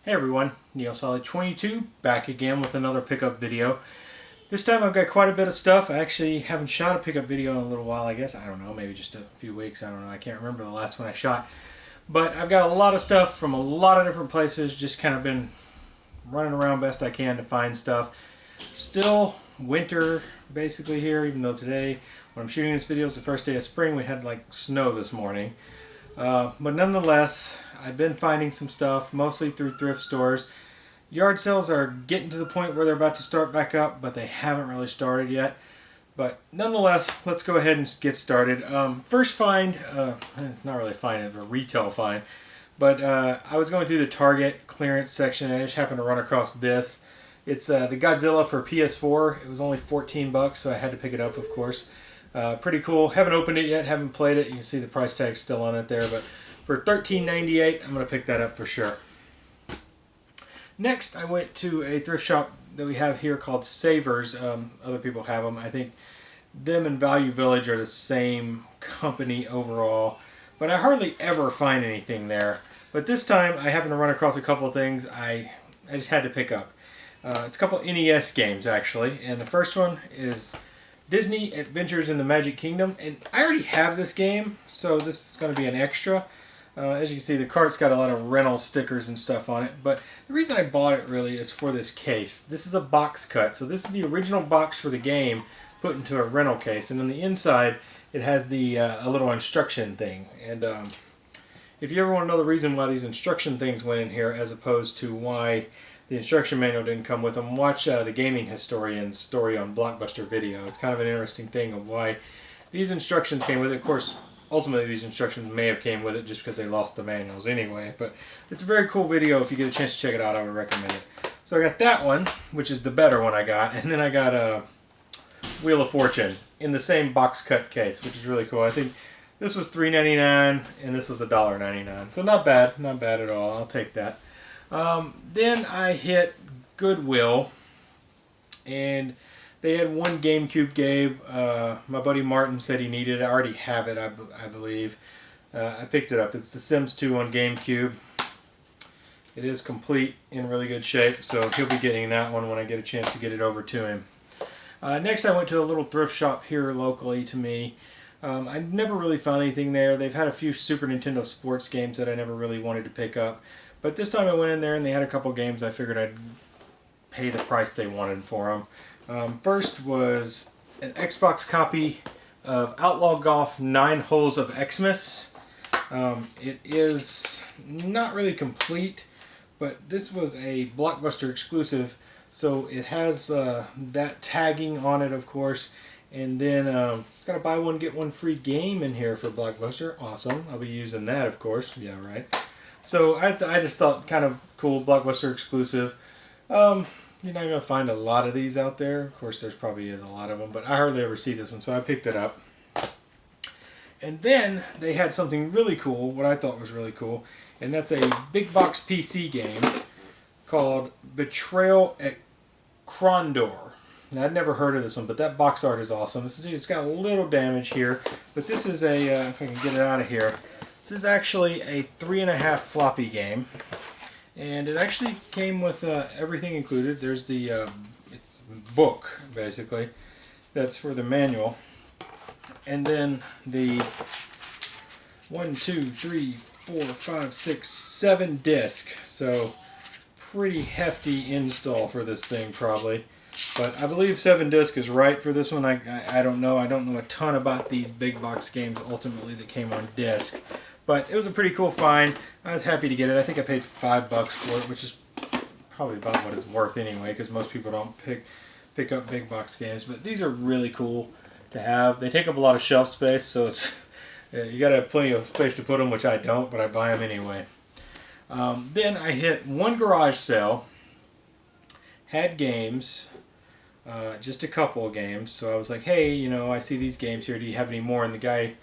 Hey everyone, Neosolid22 back again with another pickup video. This time I've got quite a bit of stuff. I actually haven't shot a pickup video in a little while, I guess. I don't know, maybe just a few weeks. I don't know. I can't remember the last one I shot. But I've got a lot of stuff from a lot of different places. Just kind of been running around best I can to find stuff. Still winter basically here, even though today when I'm shooting this video is the first day of spring. We had like snow this morning. But nonetheless, I've been finding some stuff, mostly through thrift stores. Yard sales are getting to the point where they're about to start back up, but they haven't really started yet. But nonetheless, let's go ahead and get started. First find, not really a find, it's a retail find. But I was going through the Target clearance section and I just happened to run across this. It's the Godzilla for PS4. It was only 14 bucks, so I had to pick it up, of course. Pretty cool. Haven't opened it yet, haven't played it. You can see the price tag still on it there, but for $13.98, I'm going to pick that up for sure. Next, I went to a thrift shop that we have here called Savers. Other people have them. I think them and Value Village are the same company overall, but I hardly ever find anything there. But this time, I happened to run across a couple of things I just had to pick up. It's a couple NES games, actually, and the first one is Disney Adventures in the Magic Kingdom, and I already have this game, so this is going to be an extra. As you can see, the cart's got a lot of rental stickers and stuff on it, but the reason I bought it really is for this case. This is a box cut, so this is the original box for the game put into a rental case, and on the inside it has the a little instruction thing. And if you ever want to know the reason why these instruction things went in here as opposed to why the instruction manual didn't come with them, watch the Gaming Historian's story on Blockbuster Video. It's kind of an interesting thing of why these instructions came with it. Of course, ultimately these instructions may have came with it just because they lost the manuals anyway. But it's a very cool video. If you get a chance to check it out, I would recommend it. So I got that one, which is the better one I got. And then I got a Wheel of Fortune in the same box cut case, which is really cool. I think this was $3.99 and this was $1.99. So not bad. Not bad at all. I'll take that. Then I hit Goodwill, and they had one GameCube game. My buddy Martin said he needed it. I already have it, I believe. I picked it up. It's The Sims 2 on GameCube. It is complete, in really good shape, so he'll be getting that one when I get a chance to get it over to him. Next I went to a little thrift shop here locally to me. I never really found anything there. They've had a few Super Nintendo sports games that I never really wanted to pick up. But this time I went in there and they had a couple games I figured I'd pay the price they wanted for them. First was an Xbox copy of Outlaw Golf 9 Holes of Xmas. It is not really complete, but this was a Blockbuster exclusive, so it has that tagging on it, of course. And then it's got a buy one get one free game in here for Blockbuster. Awesome. I'll be using that, of course. Yeah, right. So I just thought kind of cool, Blockbuster exclusive. You're not going to find a lot of these out there. Of course, there's probably is a lot of them, but I hardly ever see this one, so I picked it up. And then they had something really cool, what I thought was really cool, and that's a big box PC game called Betrayal at Krondor. Now, I'd never heard of this one, but that box art is awesome. It's got a little damage here, but this is a, if I can get it out of here, this is actually a 3.5 floppy game, and it actually came with everything included. There's the it's book, basically, that's for the manual, and then the 1, 2, 3, 4, 5, 6, 7 disc. So pretty hefty install for this thing probably. But I believe 7 disc is right for this one. I don't know. I don't know a ton about these big box games ultimately that came on disc. But it was a pretty cool find. I was happy to get it. I think I paid $5 for it, which is probably about what it's worth anyway, because most people don't pick up big box games. But these are really cool to have. They take up a lot of shelf space, so it's you got to have plenty of space to put them, which I don't, but I buy them anyway. Then I hit one garage sale. Had games. Just a couple of games. So I was like, hey, you know, I see these games here. Do you have any more? And the guy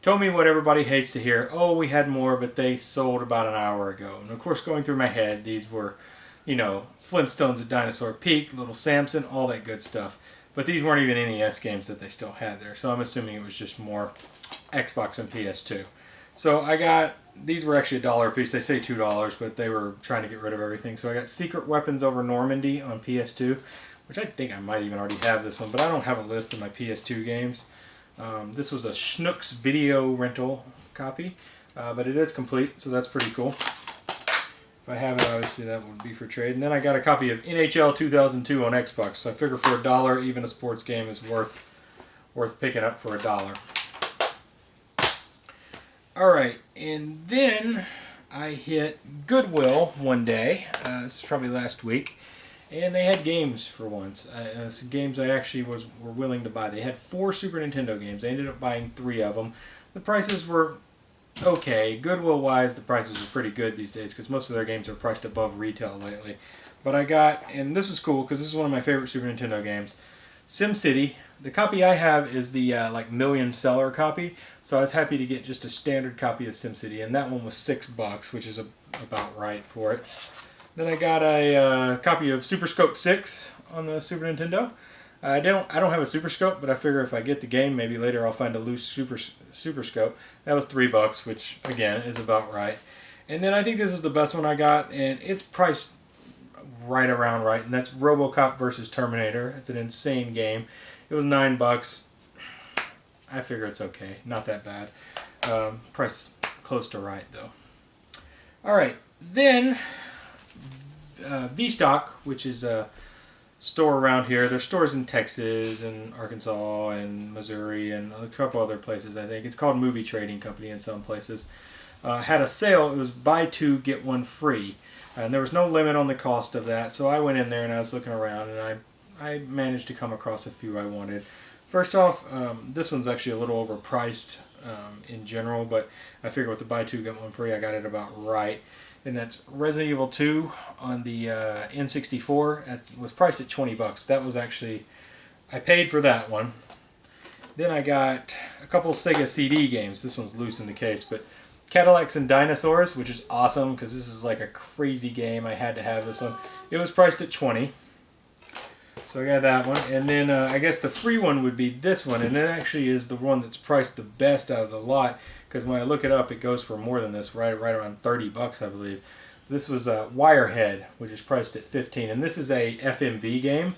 told me what everybody hates to hear. Oh, we had more, but they sold about an hour ago. And of course, going through my head, these were, you know, Flintstones at Dinosaur Peak, Little Samson, all that good stuff. But these weren't even NES games that they still had there. So I'm assuming it was just more Xbox and PS2. So I got, these were actually $1 a piece. They say $2, but they were trying to get rid of everything. So I got Secret Weapons Over Normandy on PS2, which I think I might even already have this one, but I don't have a list of my PS2 games. This was a Schnucks video rental copy, but it is complete, so that's pretty cool. If I have it, obviously that would be for trade. And then I got a copy of NHL 2002 on Xbox, so I figure for $1, even a sports game is worth picking up for $1. Alright, and then I hit Goodwill one day, this is probably last week, and they had games for once. Some games I actually were willing to buy. They had 4 Super Nintendo games. I ended up buying 3 of them. The prices were okay. Goodwill-wise, the prices are pretty good these days because most of their games are priced above retail lately. But I got, and this is cool because this is one of my favorite Super Nintendo games, SimCity. The copy I have is the like million seller copy, so I was happy to get just a standard copy of SimCity, and that one was $6, which is about right for it. Then I got a copy of Super Scope 6 on the Super Nintendo. I don't have a Super Scope, but I figure if I get the game, maybe later I'll find a loose Super Scope. That was $3, which again is about right. And then I think this is the best one I got, and it's priced right around right, and that's RoboCop versus Terminator. It's an insane game. It was $9. I figure it's okay, not that bad. Price close to right though. All right, then V-Stock, which is a store around here. There's stores in Texas and Arkansas and Missouri and a couple other places. I think it's called Movie Trading Company in some places. Had a sale. It was buy 2 get 1 free, and there was no limit on the cost of that. So I went in there and I was looking around, and I managed to come across a few I wanted. First off, this one's actually a little overpriced in general, but I figure with the buy 2 get 1 free, I got it about right. And that's Resident Evil 2 on the N64. It was priced at $20. That was actually, I paid for that one. Then I got a couple Sega CD games. This one's loose in the case, but Cadillacs and Dinosaurs, which is awesome because this is like a crazy game. I had to have this one. It was priced at $20. So I got that one. And then I guess the free one would be this one. And it actually is the one that's priced the best out of the lot. Because when I look it up, it goes for more than this, right around $30, I believe. This was Wirehead, which is priced at $15. And this is a FMV game.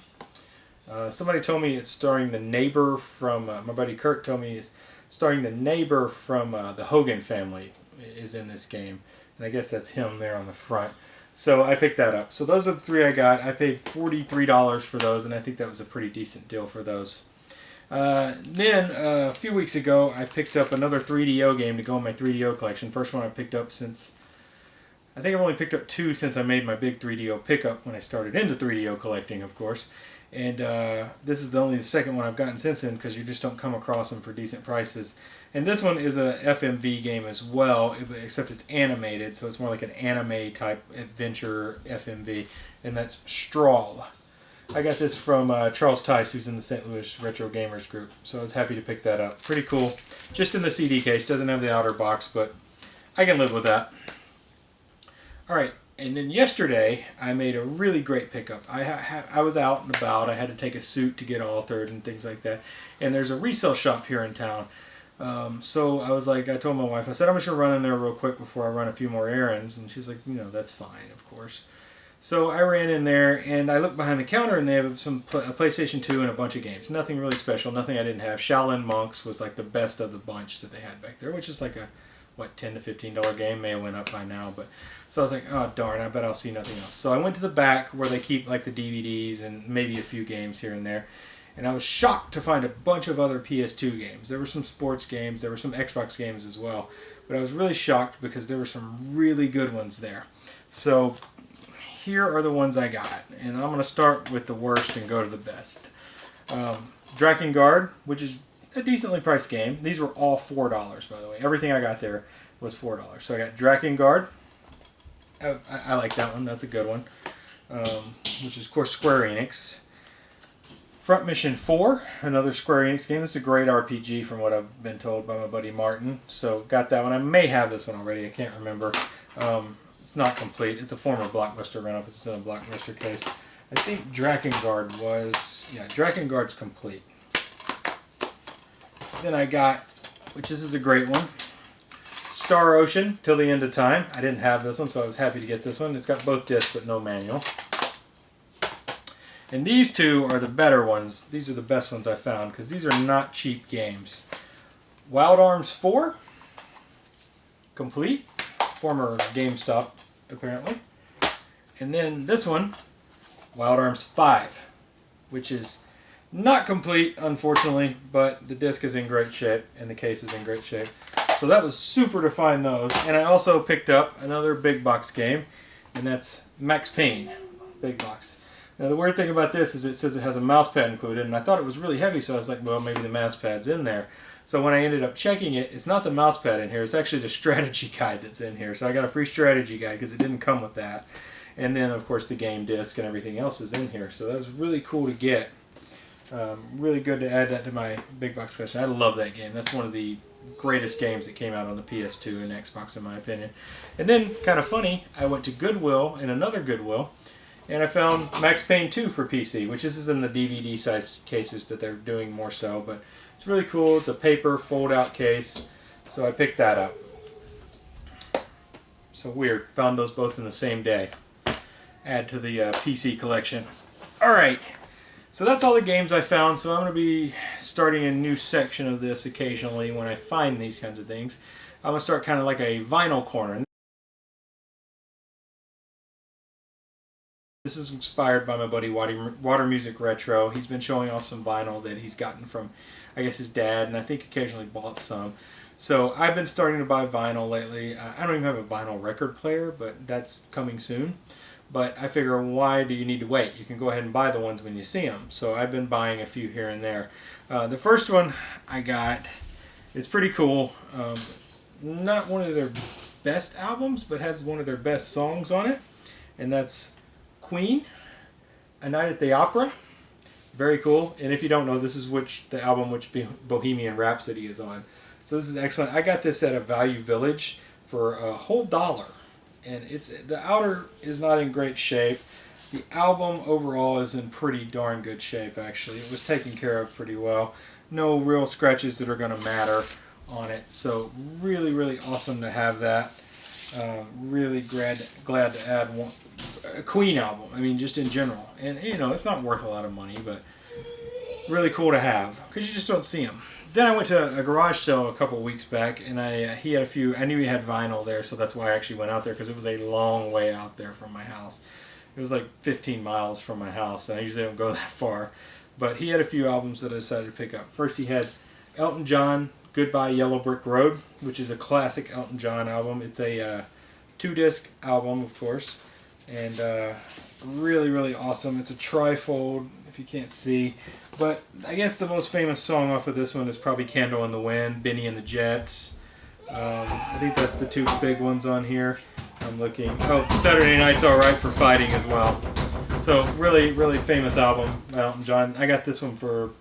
Somebody told me it's starring the neighbor from, my buddy Kurt told me it's starring the neighbor from the Hogan family is in this game. And I guess that's him there on the front. So I picked that up. So those are the 3 I got. I paid $43 for those, and I think that was a pretty decent deal for those. Then a few weeks ago, I picked up another 3DO game to go in my 3DO collection. First one I picked up since, I think I've only picked up 2 since I made my big 3DO pickup when I started into 3DO collecting, of course. And this is only the second one I've gotten since then because you just don't come across them for decent prices. And this one is a FMV game as well, except it's animated, so it's more like an anime type adventure FMV, and that's Strawl. I got this from Charles Tice, who's in the St. Louis Retro Gamers group, so I was happy to pick that up. Pretty cool. Just in the CD case, doesn't have the outer box, but I can live with that. Alright, and then yesterday, I made a really great pickup. I was out and about, I had to take a suit to get altered and things like that, and there's a resale shop here in town. So I was like, I told my wife, I said, I'm just going to run in there real quick before I run a few more errands, and she's like, you know, that's fine, of course. So I ran in there, and I looked behind the counter, and they have a PlayStation 2 and a bunch of games. Nothing really special, nothing I didn't have. Shaolin Monks was like the best of the bunch that they had back there, which is like a, what, $10 to $15 game. May have went up by now, but so I was like, oh darn, I bet I'll see nothing else. So I went to the back where they keep like the DVDs and maybe a few games here and there, and I was shocked to find a bunch of other PS2 games. There were some sports games, there were some Xbox games as well, but I was really shocked because there were some really good ones there. So here are the ones I got, and I'm going to start with the worst and go to the best. Drakengard, which is a decently priced game. These were all $4, by the way. Everything I got there was $4. So I got Drakengard. I like that one. That's a good one. Which is, of course, Square Enix. Front Mission 4, another Square Enix game. This is a great RPG from what I've been told by my buddy Martin. So got that one. I may have this one already. I can't remember. It's not complete. It's a former Blockbuster rental because it's in a Blockbuster case. I think Drakengard was, yeah, Drakengard's complete. Then I got, which this is a great one, Star Ocean, Till the End of Time. I didn't have this one, so I was happy to get this one. It's got both discs but no manual. And these two are the better ones. These are the best ones I found because these are not cheap games. Wild Arms 4, complete, former GameStop apparently. And then this one, Wild Arms 5, which is not complete unfortunately, but the disc is in great shape and the case is in great shape. So that was super to find those. And I also picked up another big box game, and that's Max Payne, big box. Now the weird thing about this is it says it has a mouse pad included, and I thought it was really heavy, so I was like, well, maybe the mouse pad's in there. So when I ended up checking it, it's not the mouse pad in here, it's actually the strategy guide that's in here. So I got a free strategy guide because it didn't come with that. And then of course the game disc and everything else is in here. So that was really cool to get. Really good to add that to my big box collection. I love that game. That's one of the greatest games that came out on the PS2 and Xbox in my opinion. And then, kind of funny, I went to Goodwill, and another Goodwill, and I found Max Payne 2 for PC, which is in the DVD size cases that they're doing more so, but it's really cool. It's a paper fold out case, so I picked that up. So weird, found those both in the same day. Add to the PC collection. Alright, so that's all the games I found, so I'm going to be starting a new section of this occasionally when I find these kinds of things. I'm going to start kind of like a vinyl corner. This is inspired by my buddy Watermusic Retro. He's been showing off some vinyl that he's gotten from, I guess, his dad, and I think occasionally bought some. So I've been starting to buy vinyl lately. I don't even have a vinyl record player, but that's coming soon. But I figure, why do you need to wait? You can go ahead and buy the ones when you see them. So I've been buying a few here and there. The first one I got is pretty cool. Not one of their best albums, but has one of their best songs on it. And that's Queen, A Night at the Opera. Very cool. And if you don't know, this is the album which Bohemian Rhapsody is on. So this is excellent. I got this at a Value Village for a whole $1. And the outer is not in great shape. The album overall is in pretty darn good shape actually. It was taken care of pretty well. No real scratches that are going to matter on it. So really, really awesome to have that. Really glad to add a Queen album. I mean, just in general. And you know, it's not worth a lot of money, but really cool to have because you just don't see them. Then I went to a garage sale a couple weeks back, and he had a few. I knew he had vinyl there, so that's why I actually went out there, because it was a long way out there from my house. It was like 15 miles from my house, and I usually don't go that far. But he had a few albums that I decided to pick up. First, he had Elton John, Goodbye Yellow Brick Road, which is a classic Elton John album. It's a 2-disc album, of course, and really, really awesome. It's a trifold, if you can't see. But I guess the most famous song off of this one is probably Candle in the Wind, Benny and the Jets. I think that's the two big ones on here. I'm looking. Oh, Saturday Night's Alright for Fighting as well. So really, really famous album by Elton John. I got this one for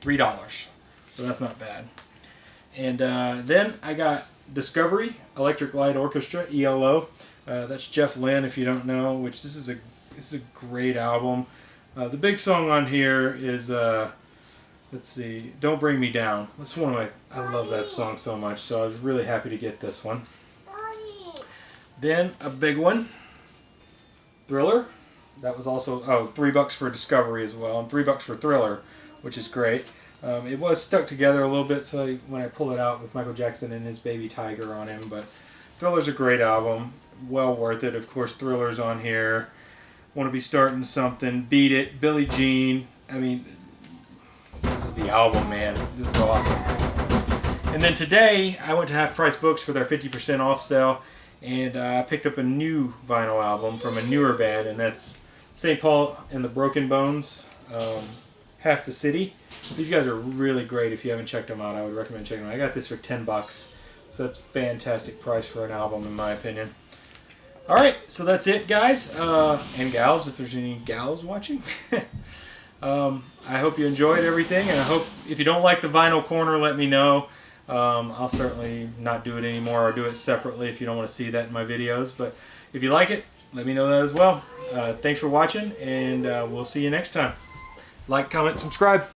$3, so that's not bad. And then I got Discovery, Electric Light Orchestra, ELO. That's Jeff Lynne, if you don't know, which this is a great album. The big song on here is, let's see, Don't Bring Me Down. That's one of my, I love that song so much, so I was really happy to get this one. Then a big one, Thriller. That was also, $3 for Discovery as well, and $3 for Thriller, which is great. It was stuck together a little bit, so when I pull it out with Michael Jackson and his baby tiger on him, but Thriller's a great album, well worth it. Of course, Thriller's on here. Want to Be Starting Something, Beat It, Billie Jean. I mean, this is the album, man. This is awesome. And then today, I went to Half Price Books for their 50% off sale, and I picked up a new vinyl album from a newer band, and that's St. Paul and the Broken Bones, Half the City. These guys are really great. If you haven't checked them out, I would recommend checking them out. I got this for $10, so that's a fantastic price for an album, in my opinion. Alright, so that's it, guys, and gals, if there's any gals watching. I hope you enjoyed everything, and I hope, if you don't like the vinyl corner, let me know. I'll certainly not do it anymore, or do it separately if you don't want to see that in my videos. But if you like it, let me know that as well. Thanks for watching, and we'll see you next time. Like, comment, subscribe.